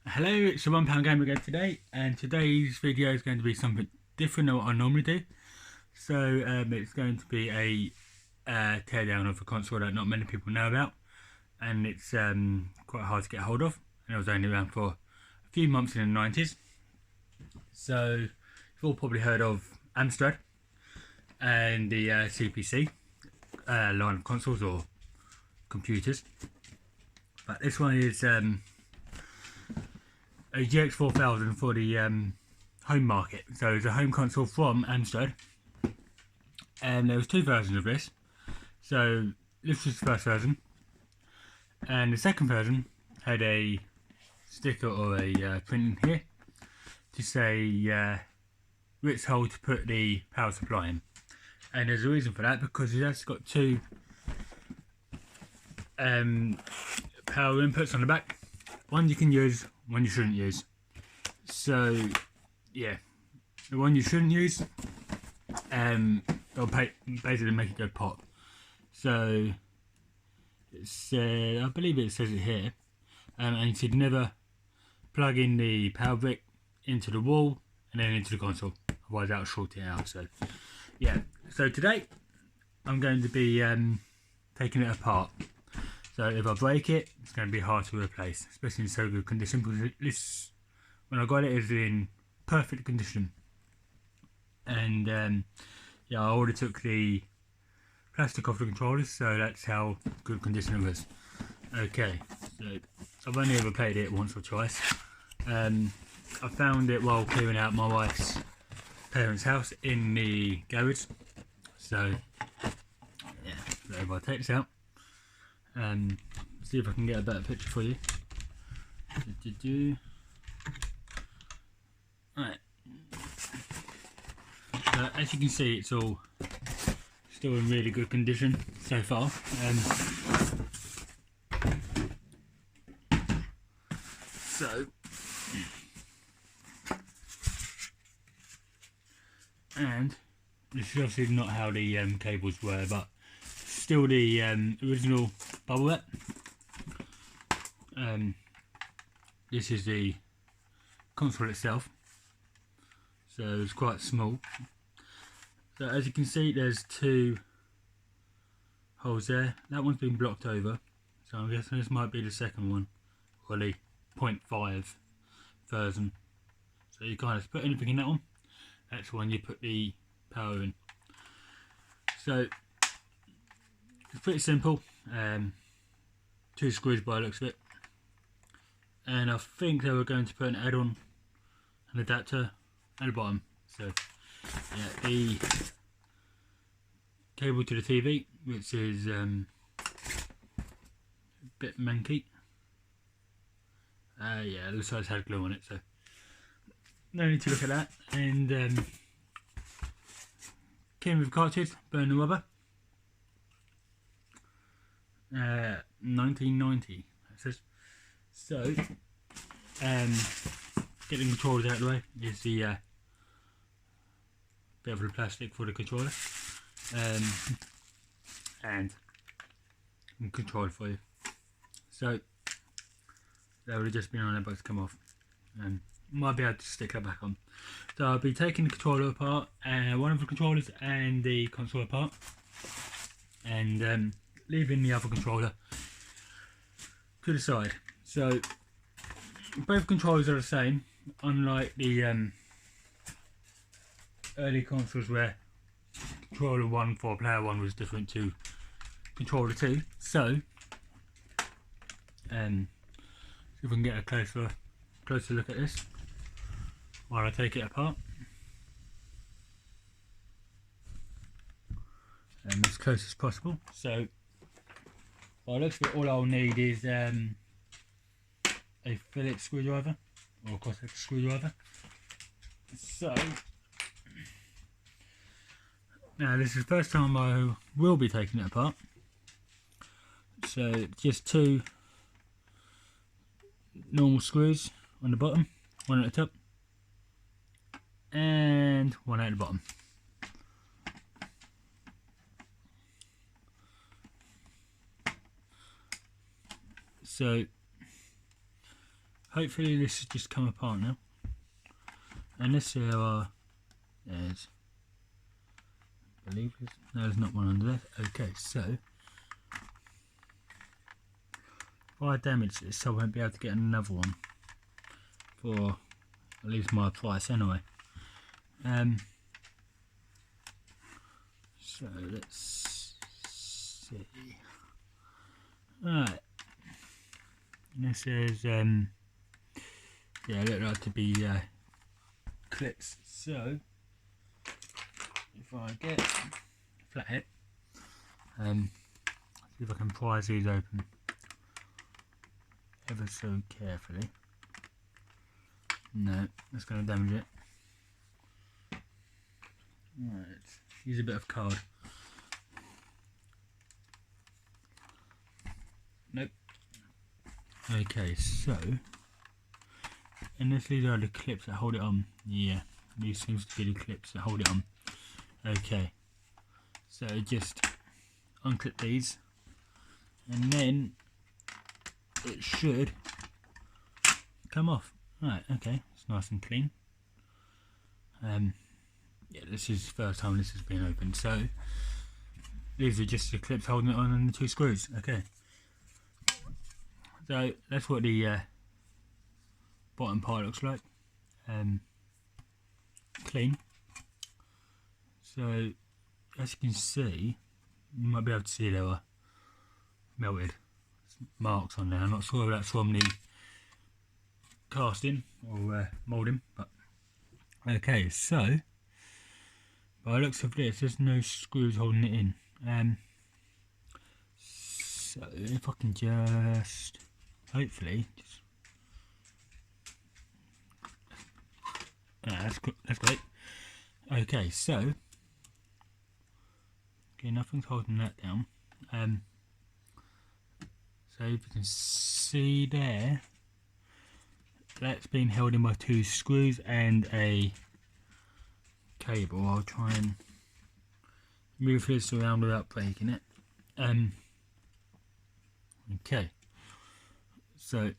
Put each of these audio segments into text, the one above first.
Hello, it's the £1 Gamer again today, and today's video is going to be something different than what I normally do. So it's going to be a teardown of a console that not many people know about, and it's quite hard to get hold of, and it was only around for a few months in the 90s. So you've all probably heard of Amstrad and the CPC line of consoles or computers, but this one is a GX4000 for the home market. So it's a home console from Amstrad, and there was two versions of this. So this was the first version, and the second version had a sticker or a print in here to say which hole to put the power supply in. And there's a reason for that, because it has got two power inputs on the back. One you can use, one you shouldn't use. So yeah, the one you shouldn't use, they'll basically make it go pop. So it's I believe it says it here, and you should never plug in the power brick into the wall and then into the console, otherwise that'll short it out. So yeah, so today I'm going to be taking it apart. So if I break it, it's going to be hard to replace, especially in so good condition, because this, when I got it, is in perfect condition. And yeah, I already took the plastic off the controllers, so that's how good condition it was. Okay, so I've only ever played it once or twice. I found it while clearing out my wife's parents' house in the garage. So yeah, so if I take this out, see if I can get a better picture for you. Right. So as you can see, it's all still in really good condition so far. And this is obviously not how the cables were, but still the original bubble wrap. This is the console itself, so it's quite small. So as you can see, there's two holes there. That one's been blocked over, so I'm guessing this might be the second one, or the 0.5 version. So you can't just put anything in that one. That's when you put the power in. So it's pretty simple. Two screws by the looks of it, and I think they were going to put an add-on, an adapter at the bottom. So yeah, the cable to the TV, which is a bit manky. Yeah, it looks like it's had glue on it, so no need to look at that. And came with cartridge, burn the rubber. 1990, that says. So getting the controllers out of the way is the bit of the plastic for the controller, and control for you. So they would have just been on there, but it's come off, and might be able to stick that back on. So I'll be taking the controller apart, one of the controllers and the console apart, and leaving the other controller to the side. So both controllers are the same, unlike the early consoles where controller 1 for player 1 was different to controller 2. So see if we can get a closer look at this while I take it apart. As close as possible. So by the looks of it, all I'll need is a Phillips screwdriver or cross-sector screwdriver. So now this is the first time I will be taking it apart. So just two normal screws on the bottom, one at the top and one at the bottom. So hopefully this has just come apart now. And this here there's, I believe there's not one under there. Okay, so if I damage this, I won't be able to get another one for at least my price anyway. So let's see. Right, this is yeah, look like to be clips. So if I get flat head, see if I can prise these open ever so carefully. No, that's going to damage it. Right, use a bit of card. Nope. Okay, so, and these are the clips that hold it on. Yeah, these seems to be the clips that hold it on. Okay, so just unclip these, and then it should come off. Right, okay, it's nice and clean. Yeah, this is the first time this has been opened, so these are just the clips holding it on and the two screws. Okay, so that's what the bottom part looks like. Clean. So as you can see, you might be able to see there were melted marks on there. I'm not sure if that's from the casting or moulding, but okay. So by the looks of this, there's no screws holding it in. So if I can just hopefully just that's great. Okay, so okay, nothing's holding that down. So if you can see there, that's been held in by two screws and a cable. I'll try and move this around without breaking it. Okay, so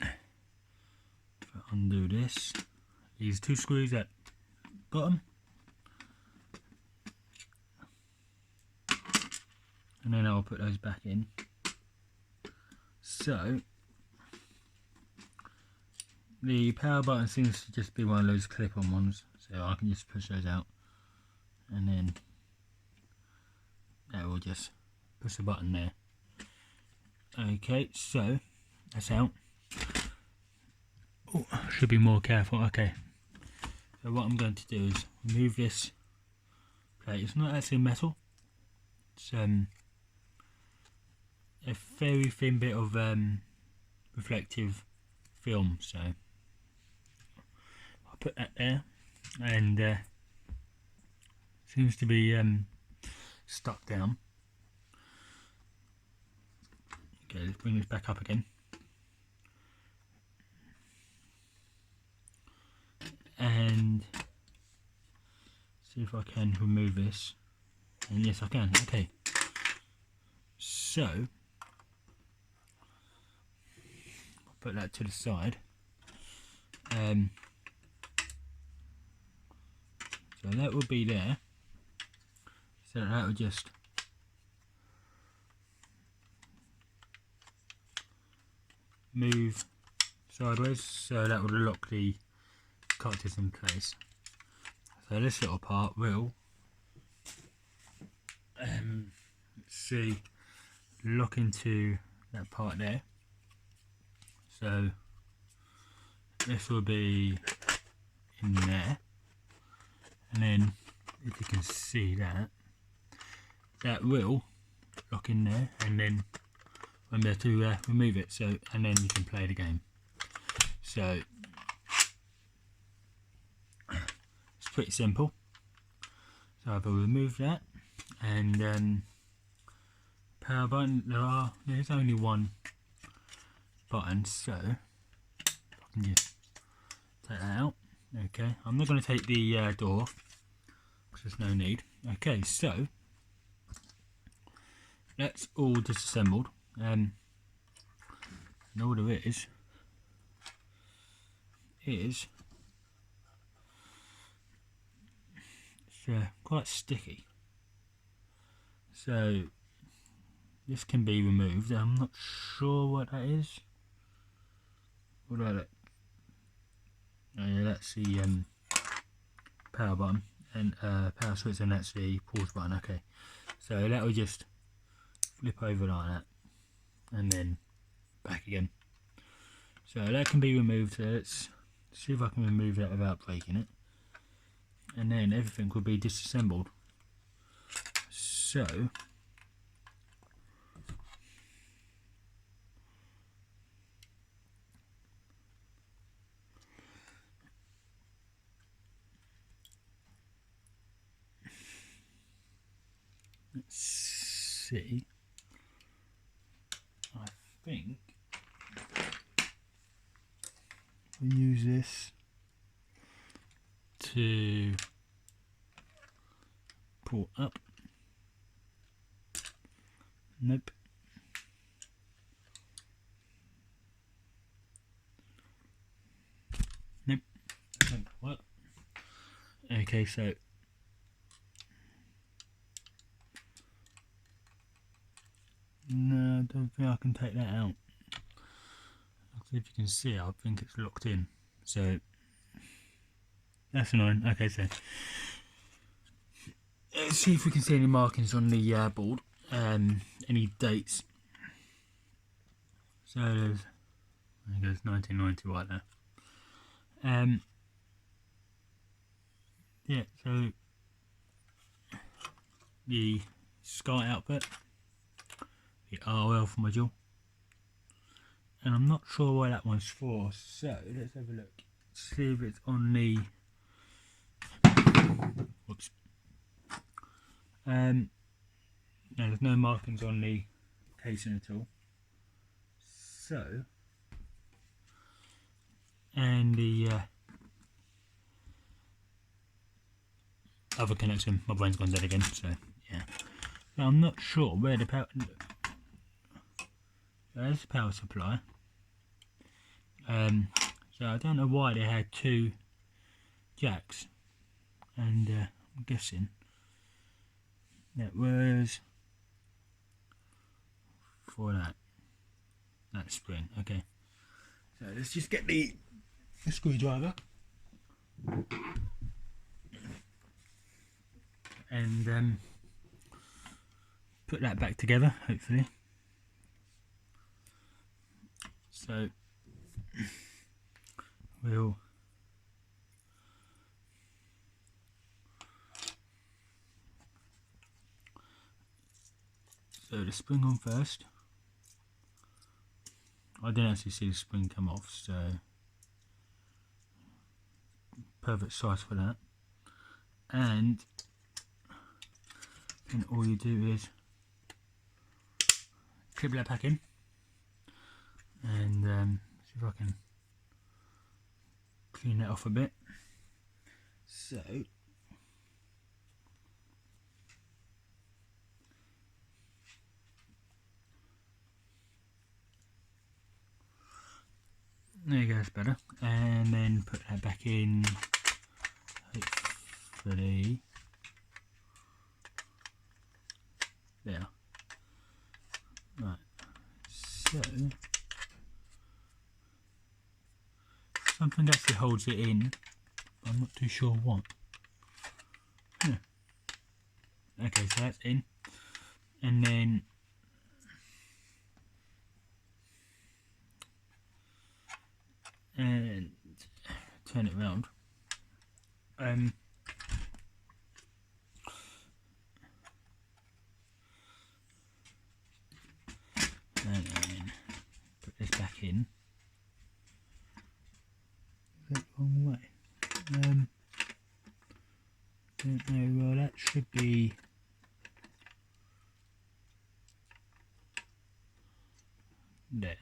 if I undo this, these two screws at bottom, and then I'll put those back in. So the power button seems to just be one of those clip-on ones, so I can just push those out, and then that will just push the button there. Okay, so that's out. Oh, should be more careful. Okay, so what I'm going to do is remove this plate. It's not actually metal, it's a very thin bit of reflective film, so I'll put that there, and seems to be stuck down. Okay, let's bring this back up again, and see if I can remove this. And yes, I can. Okay, so I'll put that to the side. So that will be there. So that will just move sideways, so that will lock the cartridge in place. So this little part will, let's see, lock into that part there. So this will be in there, and then if you can see that, that will lock in there, and then I'm there to remove it. So, and then you can play the game. So it's pretty simple. So I've removed that, and power button. There's only one button, so I can just take that out. Okay, I'm not going to take the door off because there's no need. Okay, so that's all disassembled, and all there is is quite sticky. So this can be removed. I'm not sure what that is. What about it? Oh yeah, that's the power button and power switch, and that's the pause button. Okay, so that will just flip over like that and then back again. So that can be removed. So let's see if I can remove that without breaking it, and then everything will be disassembled. So let's see. I think we use this to pull up. Nope. Nope. Doesn't work. Okay, so no, I don't think I can take that out. If you can see, I think it's locked in. So that's annoying. Okay, so let's see if we can see any markings on the board. Any dates. So there's, I think it's 1990 right there. Yeah, so the SCART output, the RF module, and I'm not sure why that one's for, so let's have a look, see if it's on the, whoops, no, there's no markings on the casing at all, so, and the other connection, my brain's gone dead again, so yeah, so I'm not sure where the power, there's the power supply. So I don't know why they had two jacks, and I'm guessing that was for that spring. Okay, so let's just get the screwdriver and put that back together, hopefully. So we'll the spring on first. I didn't actually see the spring come off, so perfect size for that. And then all you do is clip that back in, and see if I can clean that off a bit. So there you go, that's better. And then put that back in, hopefully there. Right, so something actually holds it in, but I'm not too sure what. Yeah. Okay, so that's in, and then turn it around. And then put this back in. The wrong way. Don't know. Well, that should be there,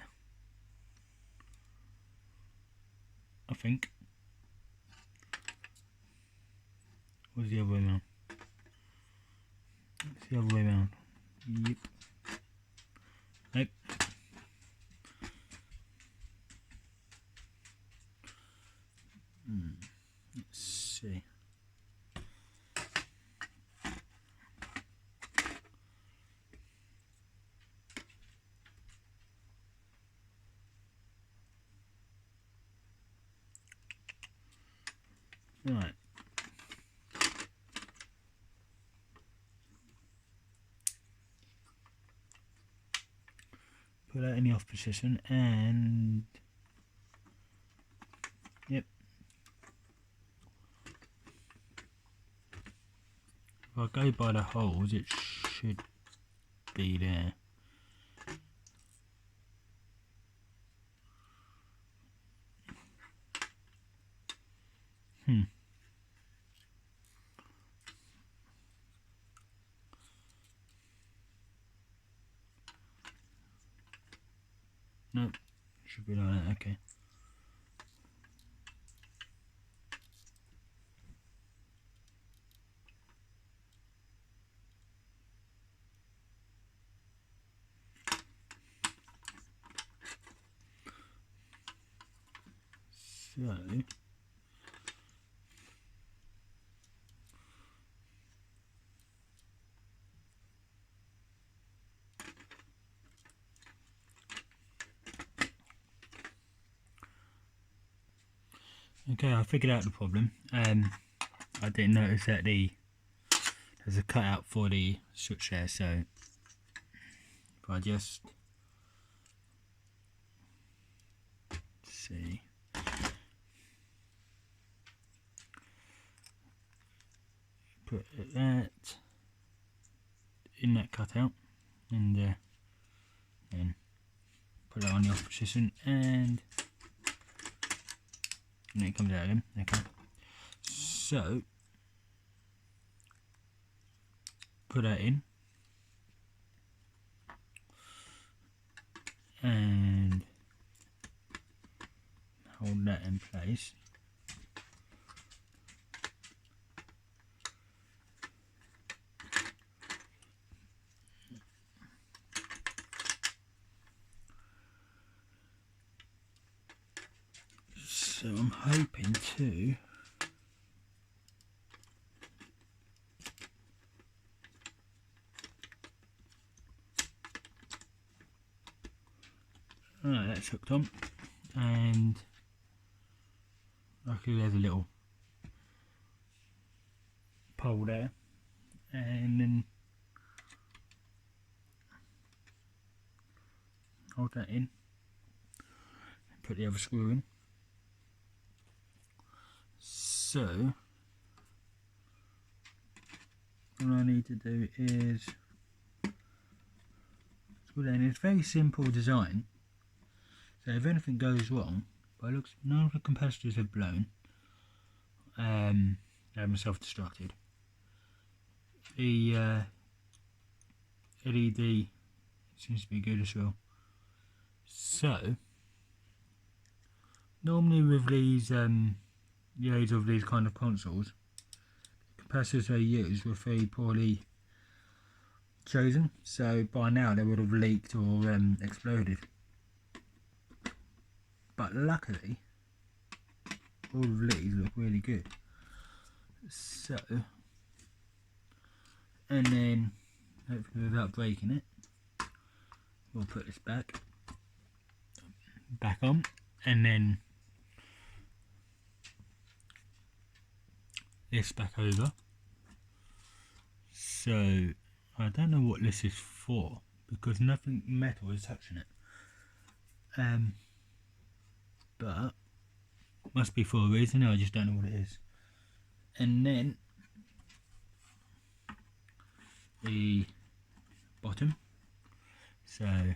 I think. Where's the other way around? It's the other way around. Yep. Nope. Let's see. Right. Put that in the off position and yep. If I go by the holes, it should be there. Nope, should be like that, okay. So, okay, I figured out the problem. I didn't notice that there's a cutout for the switch there, so if I just see, put that in that cutout, and then put it on the off position, and it comes out again. Okay, so put that in, and hold that in place. So I'm hoping to right, that's hooked on, and luckily there's a little pole there, and then hold that in, put the other screw in. So all I need to do is screw that in. It's a very simple design, so if anything goes wrong, by looks, none of the capacitors have blown. They haven't self-destructed. The LED seems to be good as well. So normally with these the age of these kind of consoles, the capacitors they use were very poorly chosen, so by now they would have leaked or exploded. But luckily all of these look really good. So, and then hopefully without breaking it, we'll put this back on, and then this back over. So I don't know what this is for, because nothing metal is touching it, but must be for a reason. I just don't know what it is. And then the bottom, so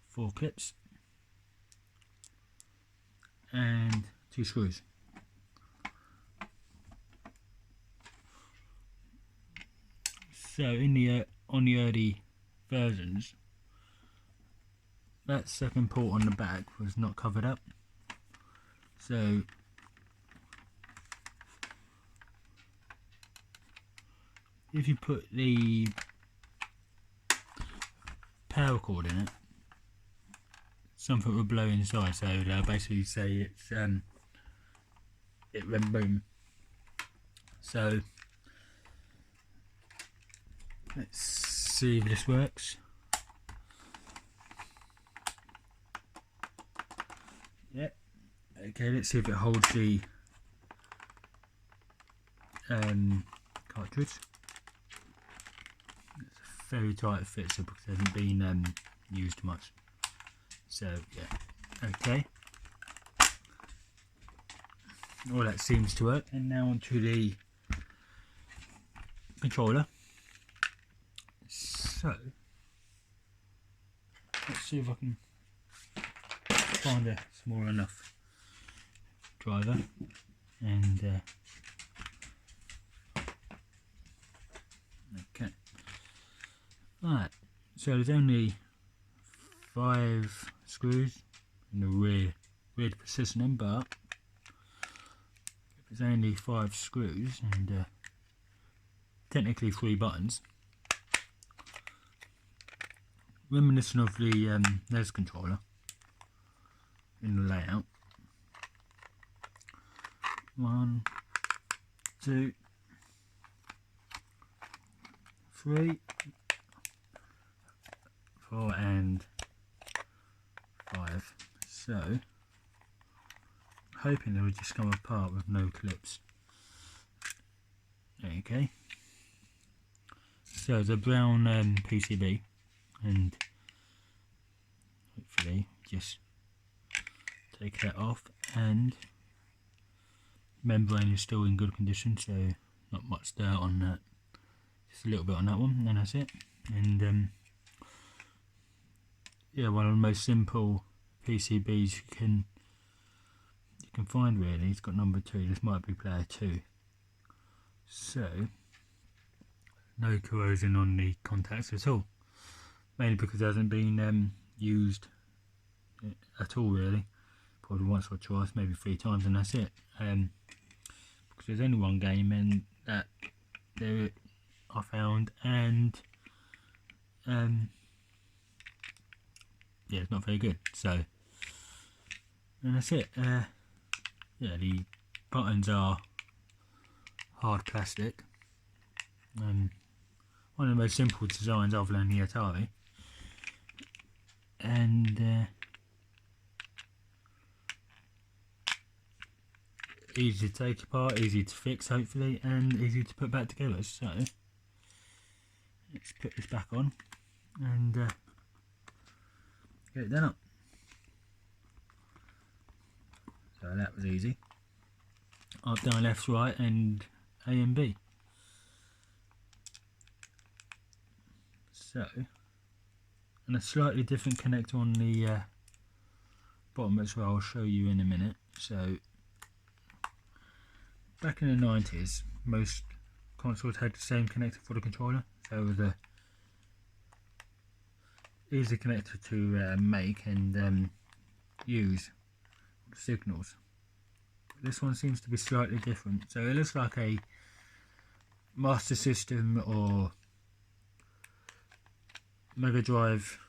4 clips and 2 screws. So in the on the early versions, that second port on the back was not covered up, so if you put the power cord in it, something will blow inside, so they'll basically say it's it went boom. So let's see if this works. Yep. Okay, let's see if it holds the cartridge. It's a very tight fit, so because it hasn't been used much. So yeah, okay. All that seems to work. And now onto the controller. So let's see if I can find a small enough driver, and okay, right, so there's only 5 screws in the rear positioning, but there's only 5 screws and technically 3 buttons, reminiscent of the NES controller in the layout. 1, 2, 3, 4 and 5. So hoping they would just come apart with no clips. Okay, so the brown PCB, and hopefully just take that off, and membrane is still in good condition, so not much dirt on that, just a little bit on that one, and that's it. And yeah, one of the most simple PCBs you can find really. It's got number 2, this might be player 2, so no corrosion on the contacts at all, mainly because it hasn't been used at all really, probably once or twice, maybe 3 times, and that's it. Because there's only one game and that there I found, and yeah, it's not very good. So, and that's it. Yeah, the buttons are hard plastic. One of the most simple designs other than the Atari, and easy to take apart, easy to fix hopefully, and easy to put back together. So let's put this back on and get it done up. So that was easy. Up, down, left, right, and A and B. So, and a slightly different connector on the bottom as well, I'll show you in a minute. So back in the 90s, most consoles had the same connector for the controller, so it was a easy connector to make and use the signals. This one seems to be slightly different, so it looks like a Master System or Mega Drive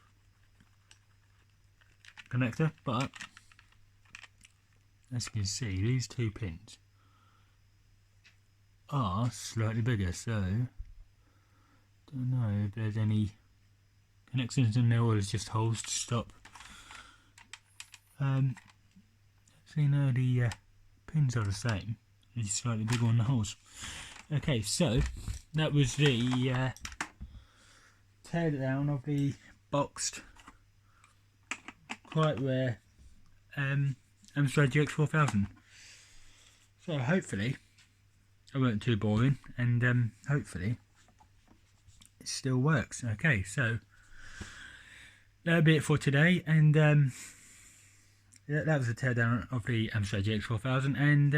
connector, but as you can see, these 2 pins are slightly bigger, so don't know if there's any connections in there or it's just holes to stop. So you know the pins are the same, they're just slightly bigger on the holes. Okay, so that was the teardown of the boxed, quite rare Amstrad GX4000. So hopefully I weren't too boring, and hopefully it still works. Okay, so that'll be it for today, and yeah, that was a teardown of the Amstrad GX4000, and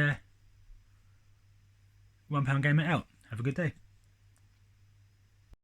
£1 game it out. Have a good day.